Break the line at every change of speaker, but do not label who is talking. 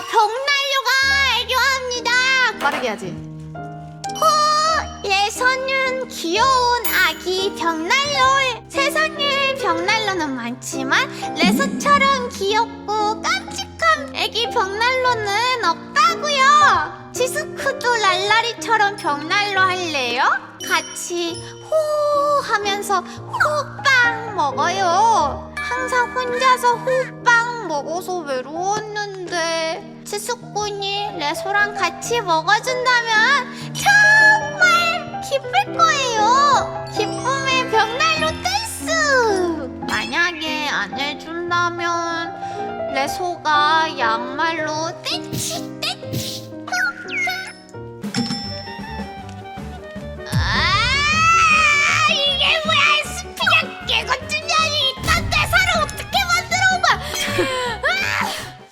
벽난로가 애교합니다.
빠르게 해야지.
레서는 귀여운 아기 벽난로. 세상에 벽난로는 많지만 레서처럼 귀엽고 깜찍한 애기 벽난로는 없다고요. 지스쿠도 랄라리처럼 벽난로 할래요? 같이 호 하면서 호빵 먹어요. 항상 혼자서 호빵 먹어서 외로웠는데 지스쿠니 레소랑 같이 먹어준다면 정말 기쁠 거예요. 기쁨의 벽난로 댄스. 만약에 안 해준다면 레소가 양말로 떼치